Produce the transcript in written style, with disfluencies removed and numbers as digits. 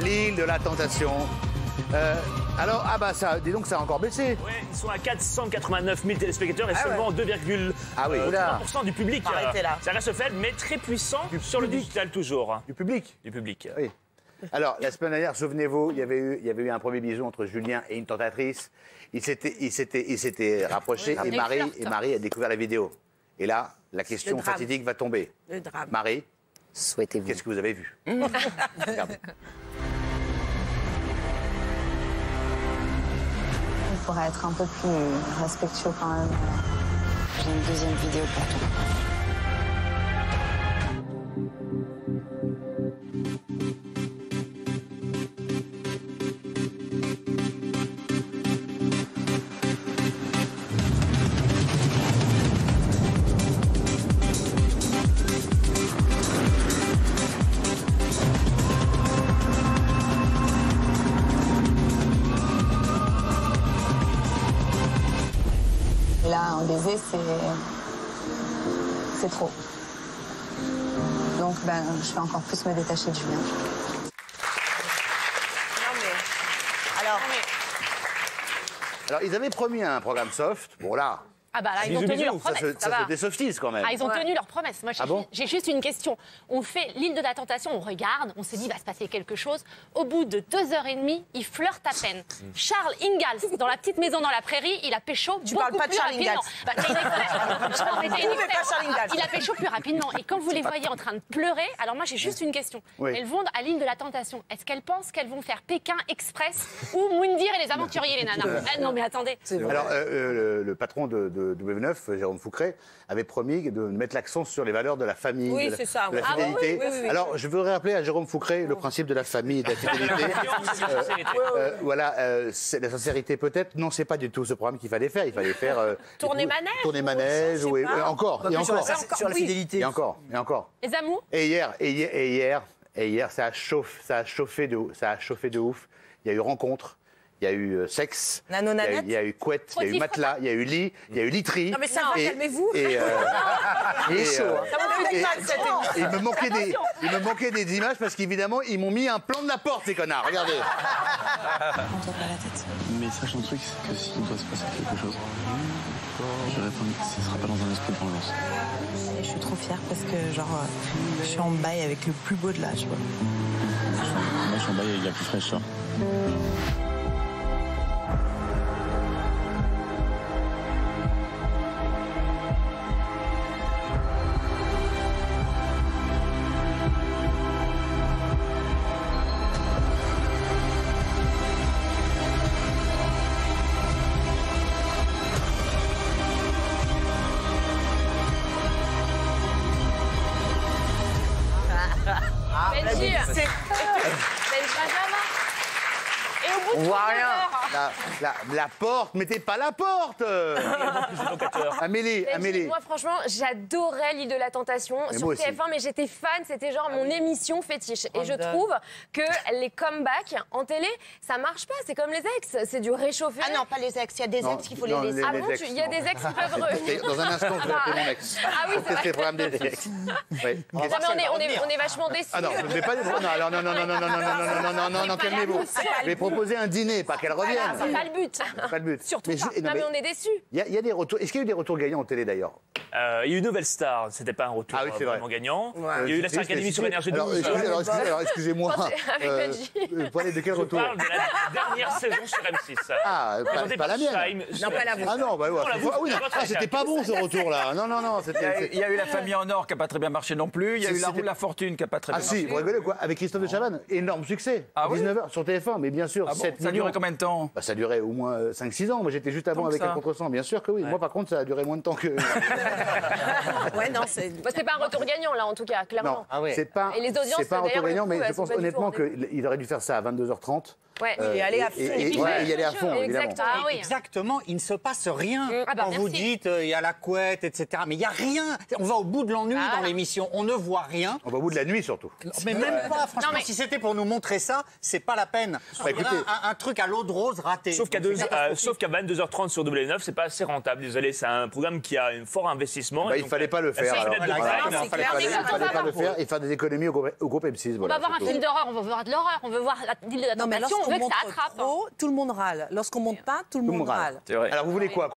L'île de la Tentation. Alors, ah bah ça, dis donc, ça a encore baissé. Ouais, ils sont à 489 000 téléspectateurs et seulement 2,3% du public. Arrêtez là. Ça reste faible, mais très puissant sur le digital toujours. Du public. Du public. Oui. Alors, la semaine dernière, souvenez-vous, il y avait eu un premier bisou entre Julien et une tentatrice. Ils s'étaient rapprochés et Marie a découvert la vidéo. Et là, la question fatidique va tomber. Le drame. Marie, souhaitez-vous. Qu'est-ce que vous avez vu? Regardez. Il faudrait être un peu plus respectueux quand même. J'ai une deuxième vidéo pour toi. Là, un baiser, c'est trop. Donc, ben, je vais encore plus me détacher de Julien. Non mais... Alors... Alors, ils avaient promis un programme soft. Bon, là... Ah bah là, ils ont tenu leur promesse. Ça fait des softies quand même. Ah, ils ont tenu leur promesse. Moi, j'ai juste une question. On fait l'île de la tentation, on regarde, on se dit, il va se passer quelque chose. Au bout de 2h30, il flirte à peine. Charles Ingalls, dans la petite maison dans la prairie, il a pécho Tu parles pas de Charles Ingalls. Bah, il a pécho plus rapidement. Et quand vous les voyez en train de pleurer, alors moi, j'ai juste une question. Oui. Elles vont à l'île de la tentation. Est-ce qu'elles pensent qu'elles vont faire Pékin Express ou Moundir et les aventuriers, les nanas? Non, mais attendez. Alors, le patron de W9, Jérôme Foucret, avait promis de mettre l'accent sur les valeurs de la famille, Oui, de c'est ça, de la oui. fidélité. Ah, oui. Alors, je voudrais rappeler à Jérôme Foucret le principe de la famille et de la fidélité. Voilà, c'est la sincérité peut-être. Non, c'est pas du tout ce programme qu'il fallait faire. Il fallait faire... Tourner manège. Tourner manège, ou oui. je sais pas. Encore, et encore. Sur la fidélité. Et encore. Les amours? Et hier, ça a chauffé de ouf. Il y a eu rencontre. Il y a eu sexe, Nanonanette. il y a eu couette, il y a eu matelas, il y a eu lit, il y a eu literie. Non mais ça va, calmez-vous. Il est Ça va faire mal cette émission. il me manquait des images parce qu'évidemment, ils m'ont mis un plan de la porte, ces connards. Regardez. Prends-toi pas la tête. Mais sache un truc, c'est que s'il doit se passer quelque chose, je réponds que ce sera pas dans un esprit de vengeance. Et je suis trop fière parce que, genre, je suis en bail avec le plus beau de l'âge. Moi, je suis en bail avec la plus fraîche. Benji, et au bout On de voit 3 rien. heures, La porte, mettez pas la porte. Amélie. Moi, franchement, j'adorais l'île de la tentation sur moi aussi. TF1, mais j'étais fan, c'était genre mon émission fétiche. Et je trouve que les comebacks en télé, ça marche pas, c'est comme les ex, c'est du réchauffé. Ah non, pas les ex, il y a des ex qu'il faut les laisser. Ah bon, il y a des ex qui peuvent revenir. Dans un instant, je vais appeler mon ex. Ah oui, c'est Qu'est-ce que vrai. c'est le problème des ex? Oui. Non, mais on est vachement déçus. Ah non, mais pas non, calmez-vous. Je vais proposer un dîner, pas qu'elle revienne. C'est pas le but. Pas le but. Surtout pas. Non, mais on est déçus. Il y a des retours. Est-ce qu'il y a eu des retours gagnants en télé d'ailleurs? Il y a eu une nouvelle star, c'était pas un retour vraiment gagnant. Il y a eu la Star Academy sur Énergie 12. Alors, excusez-moi. Avec Benji. Vous parlez de quel Je retour? parle de la dernière saison sur M6. Ah, pas la mienne. Non, pas la vôtre. Ah non, bah ouais. Ah oui, Votre c'était pas bon ce retour-là. Non, c'était... Il y a eu la famille en or qui n'a pas très bien marché non plus. Il y a eu la roue de la fortune qui n'a pas très bien Ah marché. si, vous rigolez quoi? Avec Christophe de Chavannes, énorme succès. Ah oui 19h sur TF1, mais bien sûr, Ah bon 7 Ça a duré combien de temps? Bah, ça a duré au moins 5-6 ans. Moi, j'étais juste avant Tant que avec ça. un contre-sang. Bien sûr que oui. Moi, par contre, ça a duré moins de temps que... Ouais, non, c'est... Bah, c'est pas un retour gagnant, là, en tout cas, clairement. Non, c'est pas, Et les audiences, c'est pas un retour d'ailleurs, gagnant, du mais coup, je elles sont pense pas du tout honnêtement en qu'il aurait dû faire ça à 22h30. Ouais. Et aller à fond. Et y aller à fond, évidemment. Exactement. Ah oui. Exactement, il ne se passe rien. Ah bah, Quand vous merci. dites il y a la couette, etc. Mais il n'y a rien. On va au bout de l'ennui dans l'émission. On ne voit rien. On va au bout de la nuit, surtout. Mais même pas, franchement, mais- si c'était pour nous montrer ça, c'est pas la peine. Bah, écoutez, un truc à l'eau de rose raté. Sauf qu'à 22h30 sur W9, c'est pas assez rentable. Désolé, c'est un programme qui a un fort investissement. Il fallait pas le faire. Il fallait pas le faire et faire des économies au groupe M6. On va voir un film d'horreur, on veut voir de l'horreur, on veut voir l'île de la tentation, on veut que ça attrape. Tout le monde râle. Lorsqu'on monte pas, tout le monde râle. Alors vous voulez quoi?